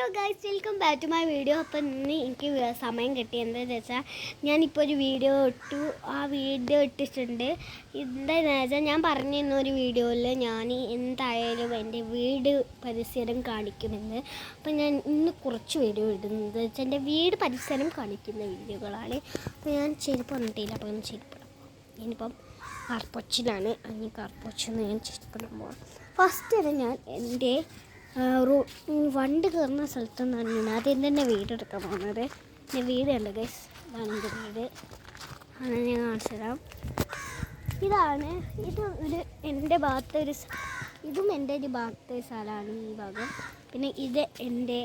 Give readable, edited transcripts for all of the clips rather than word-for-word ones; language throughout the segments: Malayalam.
Hello guys, welcome back to my video. അപ്പം ഇന്ന് എനിക്ക് സമയം കിട്ടി എന്താണെന്ന് വെച്ചാൽ ഞാനിപ്പോൾ ഒരു വീഡിയോ ഇട്ടിട്ടുണ്ട്. എന്താണെന്ന് വെച്ചാൽ ഞാൻ പറഞ്ഞിരുന്ന ഒരു വീഡിയോയിൽ ഞാൻ എന്തായാലും എൻ്റെ വീട് പരിസരം കാണിക്കുമെന്ന്. അപ്പം ഞാൻ ഇന്ന് കുറച്ച് വീഡിയോ ഇടുന്നത് വെച്ചാൽ എൻ്റെ വീട് പരിസരം കാണിക്കുന്ന വീഡിയോകളാണ്. അപ്പോൾ ഞാൻ ചെരുപ്പ് വന്നിട്ടില്ല, അപ്പോൾ ഞാൻ ചെരുപ്പിടാം. ഞാനിപ്പം കാർപ്പൊച്ചിലാണ്. ഈ കാർപ്പൊച്ചിന്ന് ഞാൻ ചെരുപ്പിടാൻ പോകാം. ഫസ്റ്റ് തന്നെ ഞാൻ എൻ്റെ വണ്ട് കയറുന്ന സ്ഥലത്ത് നിന്നാണ് ആദ്യം തന്നെ വീടെടുക്കാൻ പോകുന്നത്. എൻ്റെ വീട് കണ്ട് ഗൈസ്, ഇതാണ് എൻ്റെ വീട്. ആണ് ഞാൻ കാണിച്ചു തരാം. ഇത് എൻ്റെ ഭാഗത്തെ ഇതും എൻ്റെ ഒരു ഭാഗത്തെ സ്ഥലമാണ് ഈ ഭാഗം. പിന്നെ ഇത് എൻ്റെ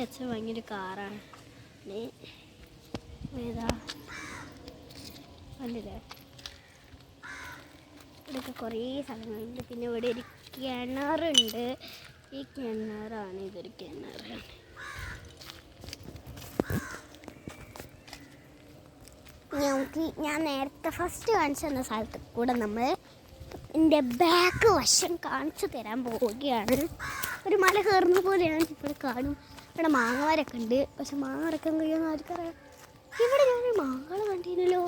അച്ഛൻ ഭയങ്കര കാറാണ്. ഏതാ കണ്ടില്ലേ, ഇവിടെയൊക്കെ കുറേ സ്ഥലങ്ങളുണ്ട്. പിന്നെ ഇവിടെ ഒരു കിണറുണ്ട്. ഈ കിണറാണ്, ഇതൊരു കിണറാണ്. ഞാൻ നേരത്തെ ഫസ്റ്റ് കാണിച്ചു തന്ന സ്ഥലത്ത് കൂടെ നമ്മൾ എൻ്റെ ബാക്ക് വശം കാണിച്ചു തരാൻ പോവുകയാണ്. ഒരു മല കയറുന്ന പോലെയാണ് ഇവിടെ കാണും. ഇവിടെ മാങ്ങാരൊക്കെ ഉണ്ട്, പക്ഷെ മാങ്ങ അടക്കാൻ കഴിയുമെന്ന് ആർക്കറിയാം. ഇവിടെ ഞാനൊരു മാങ്ങ കണ്ടിരുന്നല്ലോ,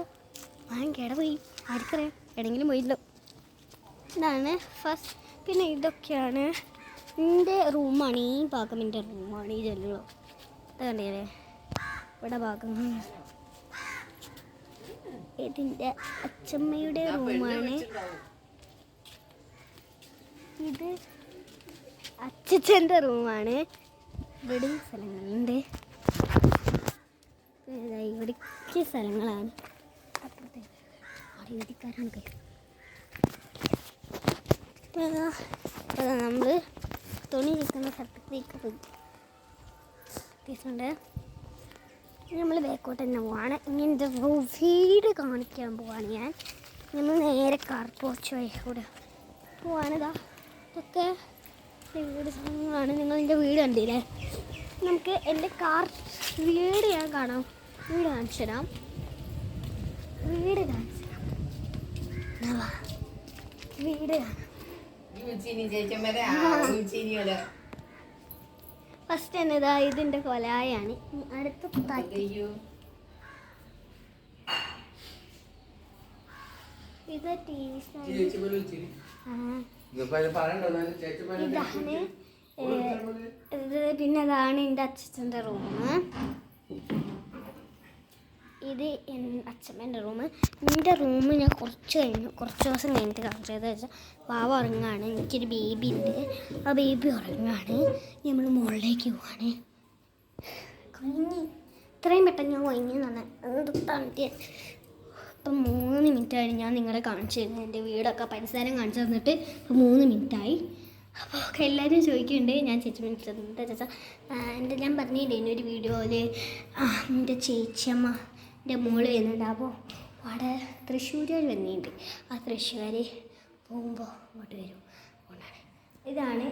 മാങ്ങ പോയി ആർക്കറിയാം, എവിടെയെങ്കിലും പോയില്ലോ. ഇതാണ് ഫസ്റ്റ്. പിന്നെ ഇതൊക്കെയാണ് എൻ്റെ റൂമാണ്. ഈ ഭാഗം എൻ്റെ റൂമാണ്. ഈ ജനലോ ഇത് കണ്ടില്ലേ, ഇവിടെ ഭാഗം ഇതിൻ്റെ അച്ഛമ്മയുടെ റൂമാണ്. ഇത് അച്ഛൻ്റെ റൂമാണ്. ഇവിടെ സ്ഥലങ്ങളുണ്ട്, ഇവിടേക്ക് സ്ഥലങ്ങളാണ്. രീതിക്കാരാണ്. നമ്മൾ തുണി ചിക്കുന്ന സ്ഥലത്തേക്ക് പോയിട്ടുണ്ട്. നമ്മൾ ബാക്കോട്ട് തന്നെ പോവാണ്. ഇങ്ങനത്തെ വീട് കാണിക്കാൻ പോവാണ് ഞാൻ. നമ്മൾ നേരെ കാർപോർച്ച് വഴി കൂടെ പോവാണിതാ. ഇതൊക്കെ വീട് സ്ഥലങ്ങളാണ്. നിങ്ങൾ എൻ്റെ വീട് കണ്ടില്ലേ? നമുക്ക് എൻ്റെ വീട് ഞാൻ കാണാം. വീട് കാണിച്ചു തരാം. വീട് കാണിച്ചു തരാം. വീട് കാണാം. ഫസ്റ്റ് തന്നെ ഇതാ, ഇതിൻ്റെ കൊലായാണ്. അടുത്ത ഇത് TV ഇതാണ്. പിന്നെ ഇതാണ് എൻ്റെ അച്ഛൻ്റെ റൂം. ഇത് അച്ഛമ്മേൻ്റെ റൂം. എൻ്റെ റൂം ഞാൻ കുറച്ച് ദിവസം കഴിഞ്ഞിട്ട് കാണിച്ചത് വെച്ചാൽ വാവ ഉറങ്ങാണ്. എനിക്കൊരു ബേബി ഉണ്ട്, ആ ബേബി ഉറങ്ങാണ്. നമ്മൾ മുകളിലേക്ക് പോവാണ്. ഇത്രയും പെട്ടെന്ന് ഞാൻ കഴിഞ്ഞെന്നാണ് തന്നിട്ട്. ഇപ്പം 3 മിനിറ്റായി ഞാൻ നിങ്ങളെ കാണിച്ചു തരുന്നത്. എൻ്റെ വീടൊക്കെ പരിസരം കാണിച്ചു തന്നിട്ട് ഇപ്പം 3 മിനിറ്റായി. അപ്പോൾ ഒക്കെ എല്ലാവരും ചോദിക്കുന്നുണ്ട് ഞാൻ ചേച്ചി വിളിച്ചത് എന്താ ചേച്ചാ. ഞാൻ പറഞ്ഞില്ലേ ഒരു വീഡിയോയിൽ എൻ്റെ ചേച്ചിയമ്മ എൻ്റെ മോള് വരുന്നുണ്ട്. അപ്പോൾ അവിടെ തൃശ്ശൂരുകാർ വന്നിട്ടുണ്ട്. ആ തൃശ്ശൂർ പോകുമ്പോൾ അങ്ങോട്ട് വരും. അതുകൊണ്ടാണ്. ഇതാണ്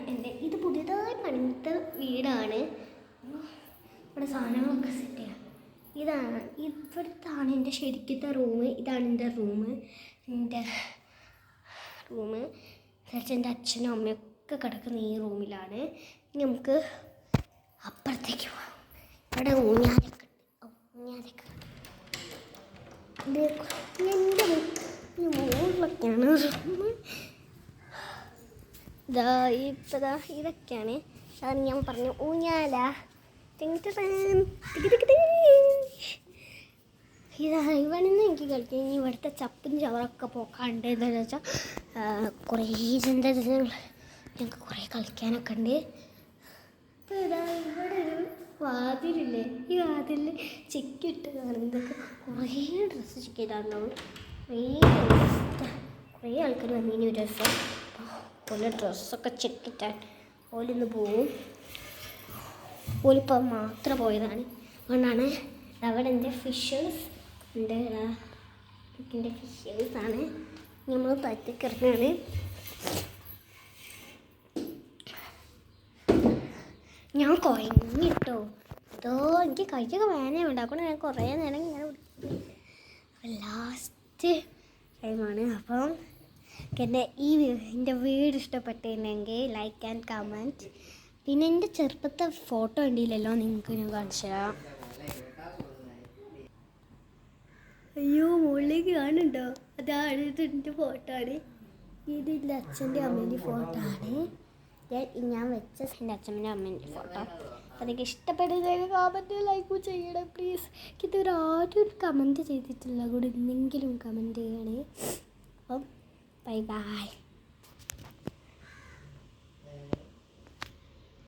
ഇത് പുതിയതായി പണിത വീടാണ്. ഇവിടെ സാധനങ്ങളൊക്കെ സെറ്റ് ചെയ്യാം. ഇവിടുത്താണ് എൻ്റെ ശരിക്കത്തെ റൂം. ഇതാണ് എൻ്റെ റൂം. എൻ്റെ അച്ഛനും അമ്മയൊക്കെ കിടക്കുന്ന ഈ റൂമിലാണ്. ഇനി നമുക്ക് അപ്പുറത്തേക്ക് പോകാം. ഇവിടെ ഊഞ്ഞാലൊക്കെ ഉണ്ട്. എൻ്റെ മുകളിലൊക്കെയാണ് റൂം. ഇതൊക്കെയാണ് ഞാൻ പറഞ്ഞു ഊഞ്ഞാല. ഇവനെന്ന് എനിക്ക് കളിക്കാം. ഇനി ഇവിടുത്തെ ചപ്പും ചവറൊക്കെ പോക്കാണ്ട്. എന്താണെന്ന് വെച്ചാൽ കുറേ ഞങ്ങൾക്ക് കുറേ കളിക്കാനൊക്കെ ഉണ്ട്. ഇപ്പോൾ ഇവിടെ ഒരു വാതിലില്ലേ, ഈ വാതിലിൽ ചെക്കിട്ട് കാണുന്നതൊക്കെ കുറേ ഡ്രസ്സ് ചെക്കിയിട്ടാണ്ടാവും. കുറേ ആൾക്കാർ വന്നിനി ഒരു ദിവസം. ഓരോ ഡ്രസ്സൊക്കെ ചെക്കിട്ടാൻ ഓലിന്ന് പോവും. ഓലിപ്പോൾ മാത്രം പോയതാണ്. അതുകൊണ്ടാണ് അവിടെ എൻ്റെ ഫിഷേഴ്സ് ഉണ്ട്. എൻ്റെ ഫിഷേഴ്സാണ്. നമ്മൾ പറ്റേക്ക് ഇറങ്ങാണ്. ഞാൻ കുഴങ്ങിട്ടോ. എനിക്ക് കഴിച്ചൊക്കെ വേദന ഉണ്ടാക്കണം. ഞാൻ കുറേ നേരം ഇങ്ങനെ ലാസ്റ്റ് ടൈമാണ്. അപ്പം എൻ്റെ വീട് ഇഷ്ടപ്പെട്ടിട്ടുണ്ടെങ്കിൽ ലൈക്ക് ആൻഡ് കമൻറ്റ്. പിന്നെ എൻ്റെ ചെറുപ്പത്തെ ഫോട്ടോ ഉണ്ടില്ലല്ലോ, നിങ്ങൾക്ക് ഞാൻ കാണിച്ചു തരാം. അയ്യോ, മുകളിലേക്ക് കാണുന്നുണ്ടോ? അതാണ് എൻ്റെ ഫോട്ടോ ആണ്. ഇത് എൻ്റെ അച്ഛൻ്റെ അമ്മേൻ്റെ ഫോട്ടോ ആണ്. ഞാൻ വെച്ച എൻ്റെ അച്ഛൻ്റെ അമ്മേൻ്റെ ഫോട്ടോ. അതൊക്കെ ഇഷ്ടപ്പെടുന്ന കമൻറ്റ് ലൈക്ക് ചെയ്യണം പ്ലീസ്. ഇതൊരു ആരും കമൻറ്റ് ചെയ്തിട്ടില്ല, കൂടെ എന്തെങ്കിലും കമൻറ്റ് ചെയ്യണേ. അപ്പം ബൈ ബൈ.